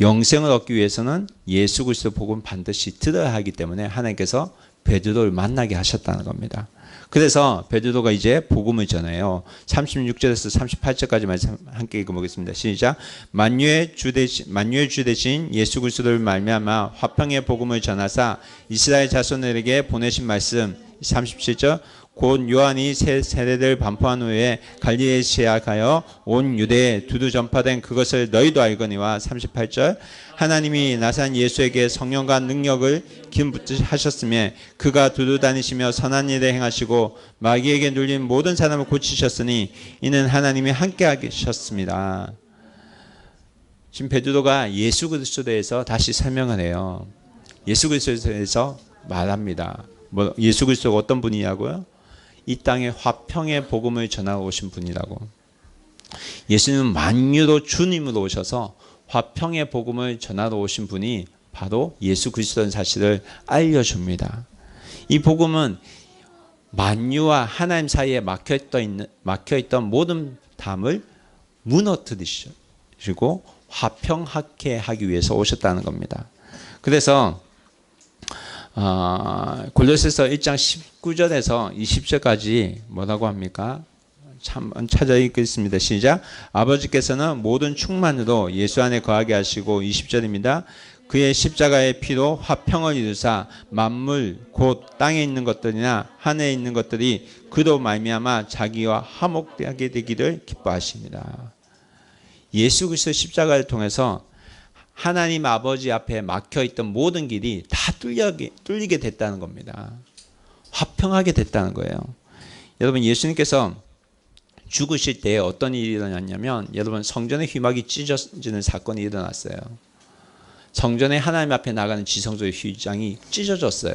영생을 얻기 위해서는 예수 그리스도 복음 반드시 들어야 하기 때문에 하나님께서 베드로를 만나게 하셨다는 겁니다. 그래서 베드로가 이제 복음을 전해요. 36절에서 38절까지 말씀 함께 읽어보겠습니다. 시작. 만유의 주 대신 예수 그리스도를 말미암아 화평의 복음을 전하사 이스라엘 자손들에게 보내신 말씀. 37절. 곧 요한이 새 세례를 반포한 후에 갈릴리에 시작하여 온 유대에 두루 전파된 그것을 너희도 알거니와. 38절. 하나님이 나산 예수에게 성령과 능력을 기름부으셨으며 그가 두루 다니시며 선한 일을 행하시고 마귀에게 눌린 모든 사람을 고치셨으니 이는 하나님이 함께 하셨습니다. 지금 베드로가 예수 그리스도에 대해서 다시 설명을 해요. 예수 그리스도에 대해서 말합니다. 예수 그리스도가 어떤 분이냐고요? 이 땅에 화평의 복음을 전하고 오신 분이라고. 예수님은 만유로 주님으로 오셔서 화평의 복음을 전하러 오신 분이 바로 예수 그리스도라는 사실을 알려줍니다. 이 복음은 만유와 하나님 사이에 막혀있던 모든 담을 무너뜨리시고 화평하게 하기 위해서 오셨다는 겁니다. 그래서 골로새서 1장 19절에서 20절까지 뭐라고 합니까? 한번 찾아 읽겠습니다. 시작. 아버지께서는 모든 충만으로 예수 안에 거하게 하시고. 20절입니다. 그의 십자가의 피로 화평을 이루사 만물 곧 땅에 있는 것들이나 하늘에 있는 것들이 그로 말미암아 자기와 화목하게 되기를 기뻐하십니다. 예수 그리스도의 십자가를 통해서 하나님 아버지 앞에 막혀있던 모든 길이 다 뚫리게 됐다는 겁니다. 화평하게 됐다는 거예요. 여러분, 예수님께서 죽으실 때 어떤 일이 일어났냐면, 여러분, 성전의 휘막이 찢어지는 사건이 일어났어요. 성전에 하나님 앞에 나가는 지성소의 휘장이 찢어졌어요.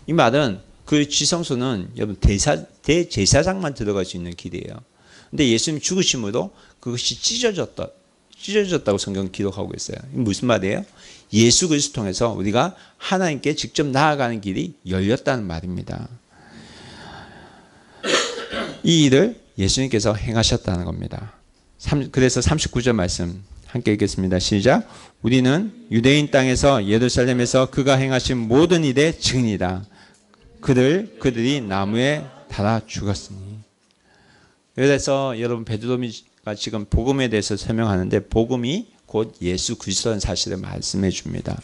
이 말은 그 지성소는 여러분 대제사장만 들어갈 수 있는 길이에요. 근데 예수님 죽으심으로 그것이 찢어졌다고 성경 기록하고 있어요. 이게 무슨 말이에요? 예수 그리스도 통해서 우리가 하나님께 직접 나아가는 길이 열렸다는 말입니다. 이 일을 예수님께서 행하셨다는 겁니다. 그래서 39절 말씀 함께 읽겠습니다. 시작. 우리는 유대인 땅에서 예루살렘에서 그가 행하신 모든 일의 증인이다. 그들이 나무에 달아 죽었으니. 그래서 여러분, 베드로가 베드로가 지금 복음에 대해서 설명하는데 복음이 곧 예수 그리스도라는 사실을 말씀해 줍니다.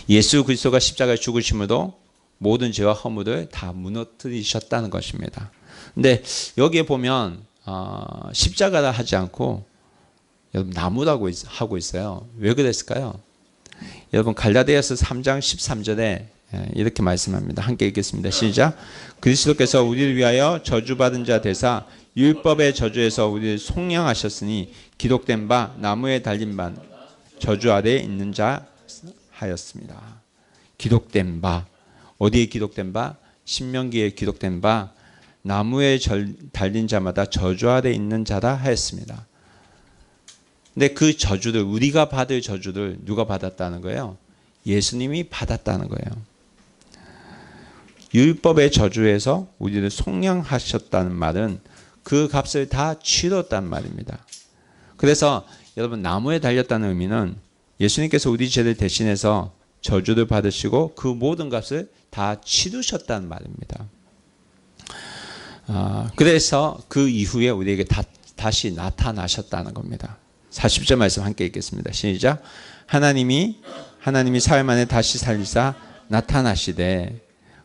예수 그리스도가 십자가에 죽으심으로 모든 죄와 허물을 다 무너뜨리셨다는 것입니다. 근데 여기에 보면 십자가라 하지 않고 여러분 나무라고 하고 있어요. 왜 그랬을까요? 여러분 갈라디아서 3장 13절에 이렇게 말씀합니다. 함께 읽겠습니다. 시작. 그리스도께서 우리를 위하여 저주받은 자 되사 율법의 저주에서 우리를 속량하셨으니 기록된 바 나무에 달린 바 저주 아래에 있는 자 하였습니다. 기록된 바, 어디에 기록된 바? 신명기에 기록된 바 나무에 달린 자마다 저주 아래에 있는 자라 하였습니다. 근데 그 저주들, 우리가 받을 저주들 누가 받았다는 거예요? 예수님이 받았다는 거예요. 율법의 저주에서 우리를 속량하셨다는 말은 그 값을 다 치렀단 말입니다. 그래서 여러분 나무에 달렸다는 의미는 예수님께서 우리 죄를 대신해서 저주를 받으시고 그 모든 값을 다 치르셨다는 말입니다. 그래서 그 이후에 우리에게 다시 나타나셨다는 겁니다. 40절 말씀 함께 읽겠습니다. 시작. 하나님이 사흘 만에 다시 살리사 나타나시되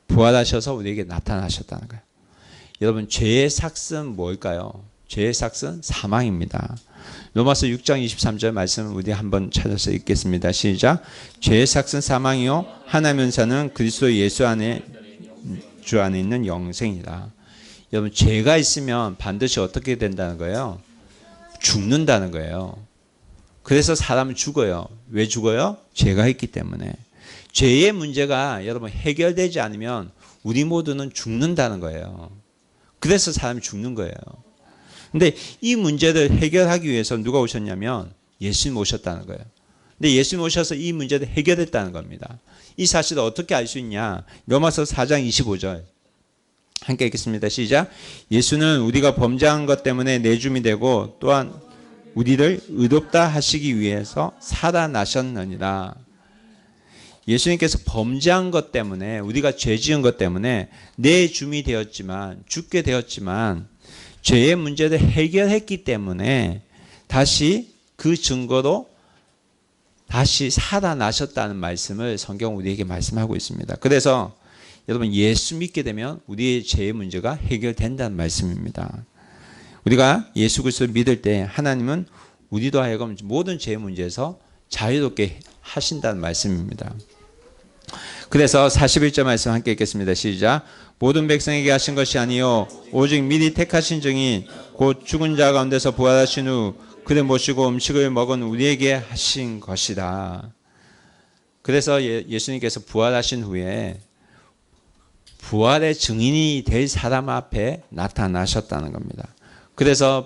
부활하셔서 우리에게 나타나셨다는 거예요. 여러분 죄의 삭은 뭘까요? 죄의 삭은 사망입니다. 로마서 6장 23절 말씀 우리 한번 찾아서 읽겠습니다. 시작. 죄의 삭은 사망이요 하나님의 은사는 그리스도 예수 안에 주 안에 있는 영생이다. 여러분 죄가 있으면 반드시 어떻게 된다는 거예요? 죽는다는 거예요. 그래서 사람은 죽어요. 왜 죽어요? 죄가 있기 때문에. 죄의 문제가 여러분 해결되지 않으면 우리 모두는 죽는다는 거예요. 그래서 사람이 죽는 거예요. 근데 이 문제를 해결하기 위해서 누가 오셨냐면 예수님 오셨다는 거예요. 근데 예수님 오셔서 이 문제를 해결했다는 겁니다. 이 사실을 어떻게 알 수 있냐? 로마서 4장 25절 함께 읽겠습니다. 시작. 예수는 우리가 범죄한 것 때문에 내줌이 되고 또한 우리를 의롭다 하시기 위해서 살아나셨느니라. 예수님께서 범죄한 것 때문에 우리가 죄 지은 것 때문에 내줌이 되었지만 죽게 되었지만 죄의 문제를 해결했기 때문에 다시 그 증거로 다시 살아나셨다는 말씀을 성경 우리에게 말씀하고 있습니다. 그래서 여러분 예수 믿게 되면 우리의 죄의 문제가 해결된다는 말씀입니다. 우리가 예수 그리스도를 믿을 때 하나님은 우리도 하여금 모든 죄의 문제에서 자유롭게 하신다는 말씀입니다. 그래서 41절 말씀 함께 읽겠습니다. 시작. 모든 백성에게 하신 것이 아니요 오직 미리 택하신 증인 곧 죽은 자 가운데서 부활하신 후 그를 모시고 음식을 먹은 우리에게 하신 것이다. 그래서 예수님께서 부활하신 후에 부활의 증인이 될 사람 앞에 나타나셨다는 겁니다. 그래서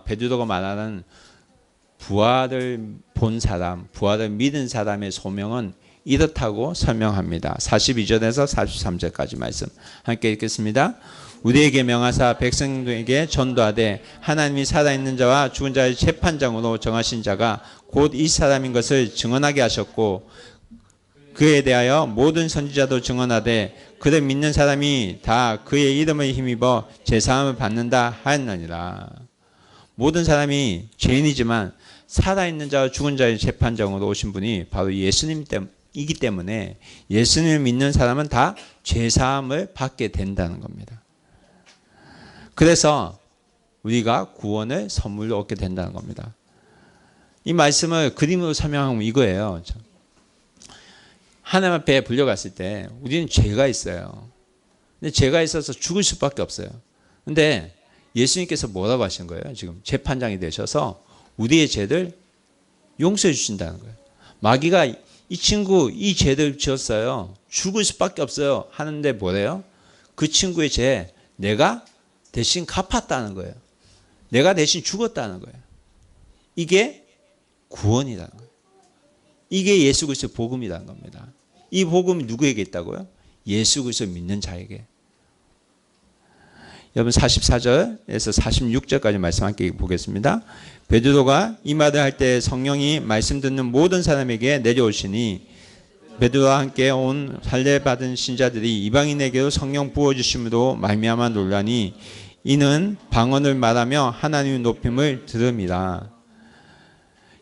베드로가 말하는 부활을 본 사람, 부활을 믿은 사람의 소명은 이렇다고 설명합니다. 42절에서 43절까지 말씀 함께 읽겠습니다. 우리에게 명하사 백성에게 전도하되 하나님이 살아있는 자와 죽은 자의 재판장으로 정하신 자가 곧 이 사람인 것을 증언하게 하셨고 그에 대하여 모든 선지자도 증언하되 그를 믿는 사람이 다 그의 이름을 힘입어 제사함을 받는다 하였느니라. 모든 사람이 죄인이지만 살아있는 자와 죽은 자의 재판장으로 오신 분이 바로 예수님이기 때문에 예수님을 믿는 사람은 다 죄사함을 받게 된다는 겁니다. 그래서 우리가 구원을 선물로 얻게 된다는 겁니다. 이 말씀을 그림으로 설명하면 이거예요. 하나님 앞에 불려갔을 때 우리는 죄가 있어요. 근데 죄가 있어서 죽을 수밖에 없어요. 근데 예수님께서 뭐라고 하신 거예요? 지금 재판장이 되셔서 우리의 죄를 용서해 주신다는 거예요. 마귀가 이 친구 이 죄를 지었어요. 죽을 수밖에 없어요. 하는데 뭐래요? 그 친구의 죄 내가 대신 갚았다는 거예요. 내가 대신 죽었다는 거예요. 이게 구원이라는 거예요. 이게 예수 그리스도의 복음이라는 겁니다. 이 복음이 누구에게 있다고요? 예수 그리스도 믿는 자에게. 여러분 44절에서 46절까지 말씀 함께 보겠습니다. 베드로가 이 말을 할 때 성령이 말씀 듣는 모든 사람에게 내려오시니 베드로와 함께 온 할례 받은 신자들이 이방인에게도 성령 부어주심으로 말미암아 놀라니 이는 방언을 말하며 하나님의 높임을 들음이라.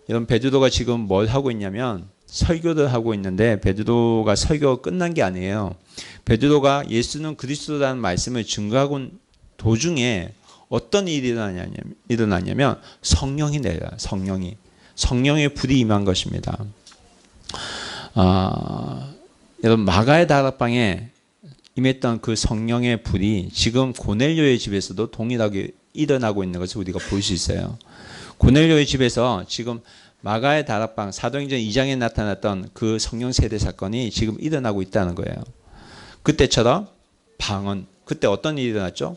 여러분 베드로가 지금 뭘 하고 있냐면 설교를 하고 있는데 베드로가 설교가 끝난 게 아니에요. 베드로가 예수는 그리스도라는 말씀을 증거하고 도중에 어떤 일이 일어나냐면 성령이 내려요. 성령의 불이 임한 것입니다. 여러분 마가의 다락방에 임했던 그 성령의 불이 지금 고넬료의 집에서도 동일하게 일어나고 있는 것을 우리가 볼 수 있어요. 고넬료의 집에서 지금 마가의 다락방 사도행전 2장에 나타났던 그 성령 세례 사건이 지금 일어나고 있다는 거예요. 그때처럼 방언, 그때 어떤 일이 일어났죠?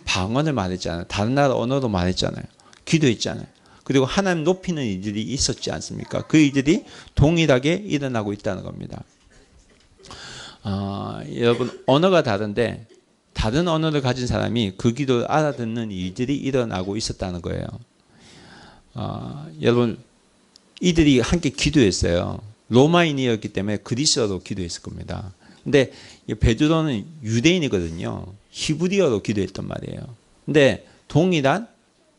방언을 말했잖아요. 다른 나라 언어로 말했잖아요. 기도했잖아요. 그리고 하나님 높이는 일들이 있었지 않습니까? 그 일들이 동일하게 일어나고 있다는 겁니다. 여러분 언어가 다른데 다른 언어를 가진 사람이 그 기도를 알아듣는 일들이 일어나고 있었다는 거예요. 여러분 이들이 함께 기도했어요. 로마인이었기 때문에 그리스어로 기도했을 겁니다. 근데 베드로는 유대인이거든요. 히브리어로 기도했단 말이에요. 근데 동일한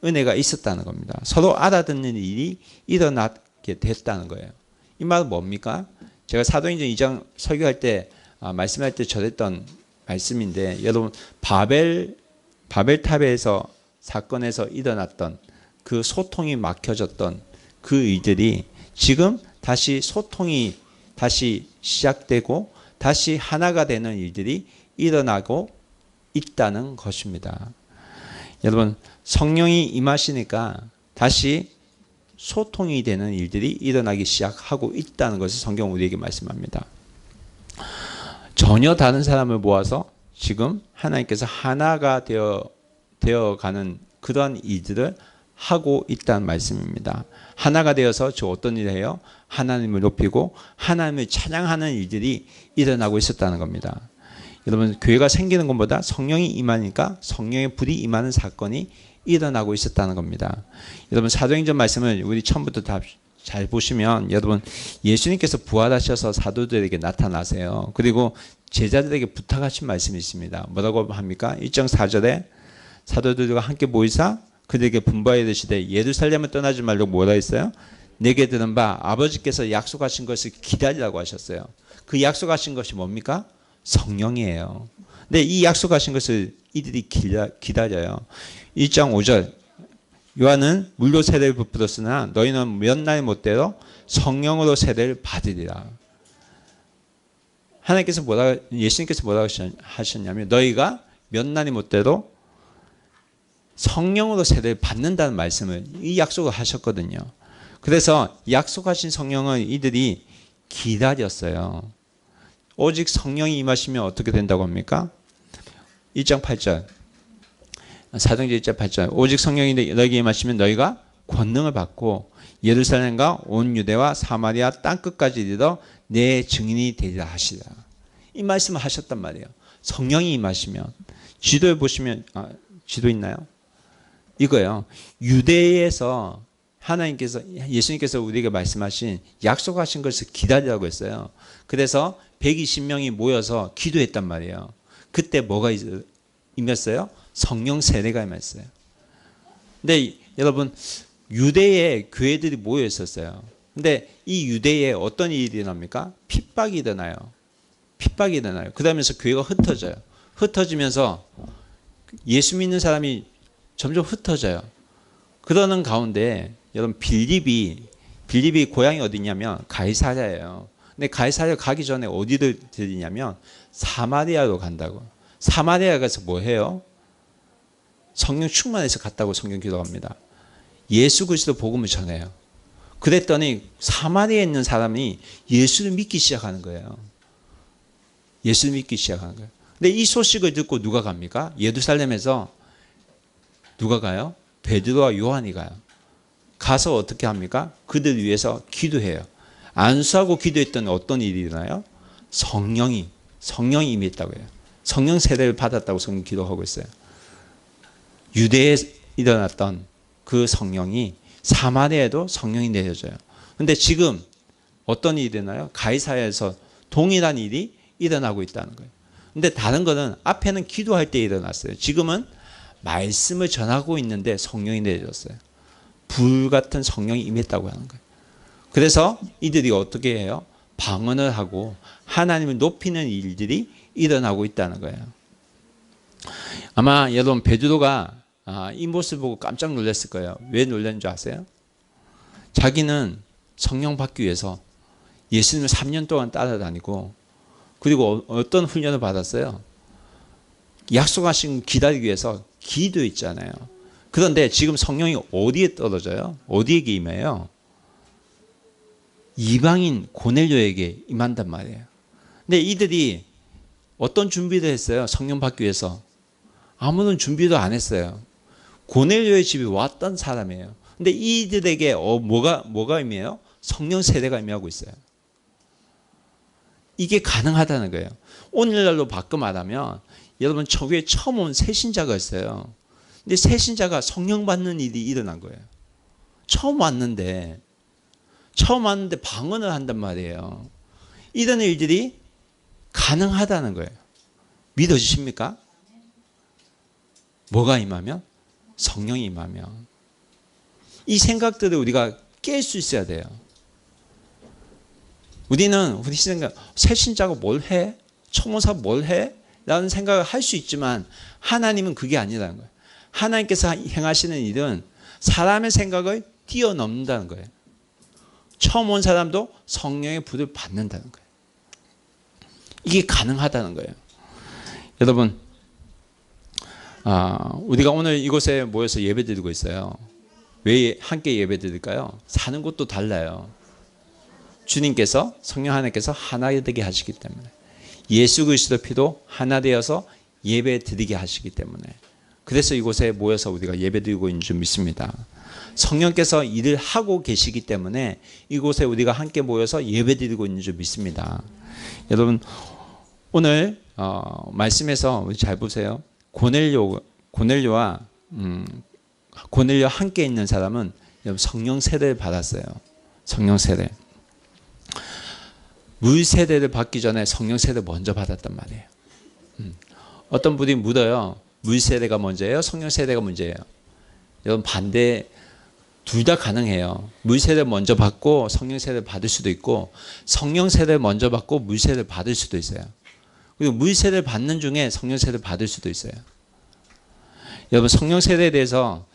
은혜가 있었다는 겁니다. 서로 알아듣는 일이 일어나게 됐다는 거예요. 이 말은 뭡니까? 제가 사도행전 2장 설교할 때 말씀할 때 전했던 말씀인데 여러분 바벨탑에서 사건에서 일어났던 그 소통이 막혀졌던 그 일들이 지금 다시 소통이 다시 시작되고 다시 하나가 되는 일들이 일어나고 있다는 것입니다. 여러분 성령이 임하시니까 다시 소통이 되는 일들이 일어나기 시작하고 있다는 것을 성경 우리에게 말씀합니다. 전혀 다른 사람을 모아서 지금 하나님께서 하나가 되어가는 그러한 일들을 하고 있다는 말씀입니다. 하나가 되어서 저 어떤 일을 해요? 하나님을 높이고 하나님을 찬양하는 일들이 일어나고 있었다는 겁니다. 여러분 교회가 생기는 것보다 성령이 임하니까 성령의 불이 임하는 사건이 일어나고 있었다는 겁니다. 여러분 사도행전 말씀을 우리 처음부터 다 잘 보시면 여러분 예수님께서 부활하셔서 사도들에게 나타나세요. 그리고 제자들에게 부탁하신 말씀이 있습니다. 뭐라고 합니까? 1장 4절에 사도들과 함께 모이사 그들에게 분부하여 이르시되 예루살렘을 떠나지 말고 뭐라 했어요? 내게 들은 바 아버지께서 약속하신 것을 기다리라고 하셨어요. 그 약속하신 것이 뭡니까? 성령이에요. 근데 이 약속하신 것을 이들이 기다려요. 1장 5절 요한은 물로 세례를 부풀었으나 너희는 몇 날 못되어 성령으로 세례를 받으리라. 예수님께서 뭐라고 하셨냐면 너희가 몇 날이 못되도 성령으로 세례를 받는다는 말씀을 이 약속을 하셨거든요. 그래서 약속하신 성령은 이들이 기다렸어요. 오직 성령이 임하시면 어떻게 된다고 합니까? 1장 8절 사도행전 1장 8절 오직 성령이 너희에게 임하시면 너희가 권능을 받고 예루살렘과 온 유대와 사마리아 땅끝까지 이르러 내 증인이 되리라 하시라. 이 말씀을 하셨단 말이에요. 성령이 임하시면 지도에 보시면 지도 있나요? 이거요. 유대에서 하나님께서 예수님께서 우리에게 말씀하신 약속하신 것을 기다리라고 했어요. 그래서 120명이 모여서 기도했단 말이에요. 그때 뭐가 임했어요? 성령 세례가 임했어요. 근데 여러분 유대에 교회들이 모여 있었어요. 근데 이 유대에 어떤 일이 일어납니까? 핍박이 일어나요. 그러면서 교회가 흩어져요. 흩어지면서 예수 믿는 사람이 점점 흩어져요. 그러는 가운데 여러분 빌립이 고향이 어디냐면 가이사랴예요. 근데 가이사랴 가기 전에 어디를 들리냐면 사마리아로 간다고. 사마리아 가서 뭐 해요? 성령 충만해서 갔다고 성경 기록합니다. 예수 그리스도 복음을 전해요. 그랬더니 사마리아에 있는 사람이 예수를 믿기 시작하는 거예요. 근데 이 소식을 듣고 누가 갑니까? 예루살렘에서 누가 가요? 베드로와 요한이 가요. 가서 어떻게 합니까? 그들 위해서 기도해요. 안수하고 기도했더니 어떤 일이 일어나요? 성령이 임했다고 해요. 성령 세례를 받았다고 성경 기록하고 있어요. 유대에 일어났던 그 성령이 사마리아에도 성령이 내려져요. 그런데 지금 어떤 일이 일어나요? 가이사랴에서 동일한 일이 일어나고 있다는 거예요. 근데 다른 거는 앞에는 기도할 때 일어났어요. 지금은 말씀을 전하고 있는데 성령이 내려졌어요. 불같은 성령이 임했다고 하는 거예요. 그래서 이들이 어떻게 해요? 방언을 하고 하나님을 높이는 일들이 일어나고 있다는 거예요. 아마 여러분 베드로가 이 모습을 보고 깜짝 놀랐을 거예요. 왜 놀란 줄 아세요? 자기는 성령 받기 위해서 예수님을 3년 동안 따라다니고 그리고 어떤 훈련을 받았어요? 약속하신 기다리기 위해서 기도했잖아요. 그런데 지금 성령이 어디에 떨어져요? 어디에게 임해요? 이방인 고넬료에게 임한단 말이에요. 근데 이들이 어떤 준비를 했어요? 성령 받기 위해서. 아무런 준비도 안 했어요. 고넬료의 집에 왔던 사람이에요. 근데 이들에게 뭐가 임해요? 성령 세례가 임하고 있어요. 이게 가능하다는 거예요. 오늘날로 바꿔 말하면 여러분 저교에 처음 온 새신자가 있어요. 근데 새신자가 성령 받는 일이 일어난 거예요. 처음 왔는데 방언을 한단 말이에요. 이런 일들이 가능하다는 거예요. 믿어지십니까? 뭐가 임하면? 성령이 임하면. 이 생각들을 우리가 깰 수 있어야 돼요. 우리 생각, 새신자가 뭘 해? 초모사 뭘 해? 라는 생각을 할 수 있지만 하나님은 그게 아니라는 거예요. 하나님께서 행하시는 일은 사람의 생각을 뛰어넘는다는 거예요. 처음 온 사람도 성령의 불을 받는다는 거예요. 이게 가능하다는 거예요. 여러분, 우리가 오늘 이곳에 모여서 예배드리고 있어요. 왜 함께 예배드릴까요? 사는 곳도 달라요. 주님께서 성령 하나님께서 하나 되게 하시기 때문에 예수 그리스도 피도 하나 되어서 예배 드리게 하시기 때문에 그래서 이곳에 모여서 우리가 예배 드리고 있는 줄 믿습니다. 성령께서 일을 하고 계시기 때문에 이곳에 우리가 함께 모여서 예배 드리고 있는 줄 믿습니다. 여러분 오늘 말씀에서 우리 잘 보세요. 고넬료와 고넬료 함께 있는 사람은 성령 세례를 받았어요. 성령 세례. 물 세례를 받기 전에 성령 세례를 먼저 받았단 말이에요. 어떤 분이 묻어요. 물 세례가 먼저예요? 성령 세례가 문제예요? 여러분 반대 둘 다 가능해요. 물 세례를 먼저 받고 성령 세례를 받을 수도 있고 성령 세례를 먼저 받고 물 세례를 받을 수도 있어요. 그리고 물 세례를 받는 중에 성령 세례를 받을 수도 있어요. 여러분 성령 세례에 대해서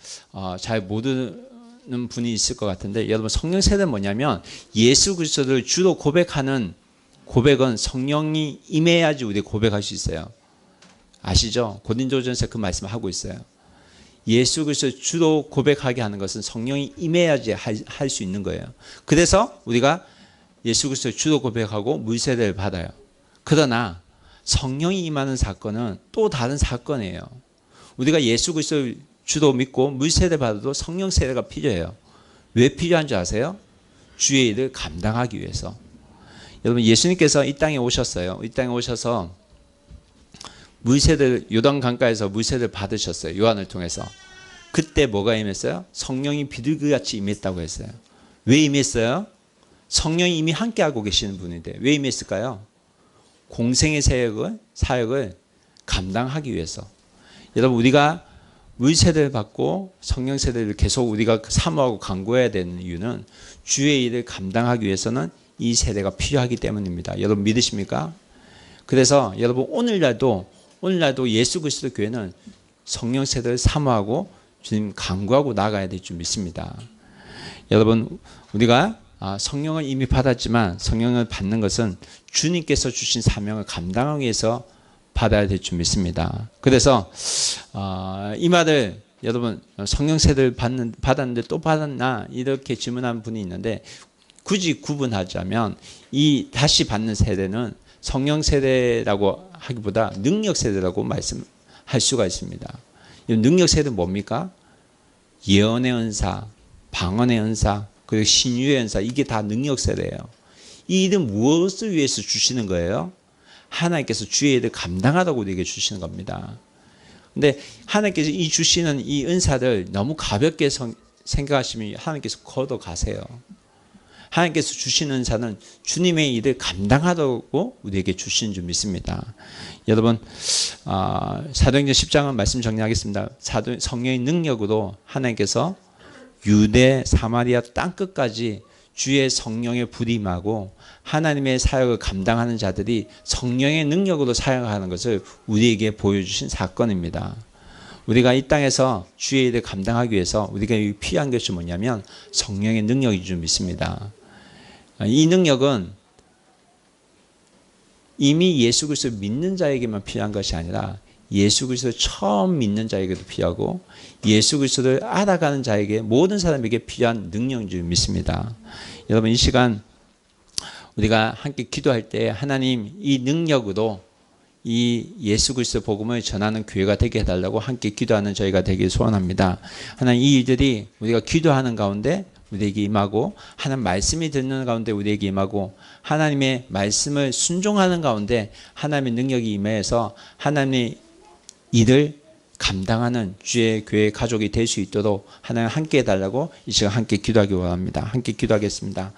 잘 모르는 분이 있을 것 같은데 여러분 성령 세례는 뭐냐면 예수 그리스도를 주로 고백하는 고백은 성령이 임해야지 우리 고백할 수 있어요. 아시죠? 고린도전서 그 말씀을 하고 있어요. 예수 그리스도를 주로 고백하게 하는 것은 성령이 임해야지 할 수 있는 거예요. 그래서 우리가 예수 그리스도를 주로 고백하고 물세례를 받아요. 그러나 성령이 임하는 사건은 또 다른 사건이에요. 우리가 예수 그리스도를 주로 믿고 물세례 받아도 성령 세례가 필요해요. 왜 필요한 줄 아세요? 주의 일을 감당하기 위해서. 여러분 예수님께서 이 땅에 오셨어요. 이 땅에 오셔서 물세례를 요단 강가에서 물세례를 받으셨어요. 요한을 통해서. 그때 뭐가 임했어요? 성령이 비둘기같이 임했다고 했어요. 왜 임했어요? 성령이 이미 함께하고 계시는 분인데 왜 임했을까요? 공생의 사역을 감당하기 위해서. 여러분 우리가 물세례를 받고 성령 세례를 계속 우리가 사모하고 간구해야 되는 이유는 주의 일을 감당하기 위해서는 이 세례가 필요하기 때문입니다. 여러분 믿으십니까? 그래서 여러분 오늘날도 예수 그리스도 교회는 성령 세례를 사모하고 주님 간구하고 나가야 될 줄 믿습니다. 여러분 우리가 성령을 이미 받았지만 성령을 받는 것은 주님께서 주신 사명을 감당하기 위해서 받아야 될 줄 믿습니다. 그래서 이 말을 여러분 성령 세례를 받았는데 또 받았나 이렇게 질문하는 분이 있는데 굳이 구분하자면 이 다시 받는 세례는 성령 세례라고 하기보다 능력 세례라고 말씀할 수가 있습니다. 이 능력 세례는 뭡니까? 예언의 은사, 방언의 은사, 그리고 신유의 은사 이게 다 능력 세례예요. 이 일은 무엇을 위해서 주시는 거예요? 하나님께서 주의 일을 감당하라고 우리에게 주시는 겁니다. 근데 하나님께서 이 주시는 이 은사를 너무 가볍게 생각하시면 하나님께서 걷어가세요. 하나님께서 주시는 자는 주님의 일을 감당하도록 우리에게 주시는 줄 믿습니다. 여러분, 사도행전 10장은 말씀 정리하겠습니다. 성령의 능력으로 하나님께서 유대 사마리아 땅끝까지 주의 성령의 불이 임하고 하나님의 사역을 감당하는 자들이 성령의 능력으로 사역하는 것을 우리에게 보여주신 사건입니다. 우리가 이 땅에서 주의 일을 감당하기 위해서 우리가 필요한 것이 뭐냐면 성령의 능력인 줄 믿습니다. 이 능력은 이미 예수 그리스도를 믿는 자에게만 필요한 것이 아니라 예수 그리스도를 처음 믿는 자에게도 필요하고 예수 그리스도를 알아가는 자에게 모든 사람에게 필요한 능력인 줄 믿습니다. 여러분, 이 시간 우리가 함께 기도할 때 하나님 이 능력으로 이 예수 그리스도 복음을 전하는 교회가 되게 해달라고 함께 기도하는 저희가 되길 소원합니다. 하나님, 이 일들이 우리가 기도하는 가운데 우리에게 임하고 하나님 말씀이 듣는 가운데 우리에게 임하고 하나님의 말씀을 순종하는 가운데 하나님의 능력이 임해서 하나님의 일을 감당하는 주의 교회 가족이 될 수 있도록 하나님 함께 해달라고 이 시간 함께 기도하기 원합니다. 함께 기도하겠습니다.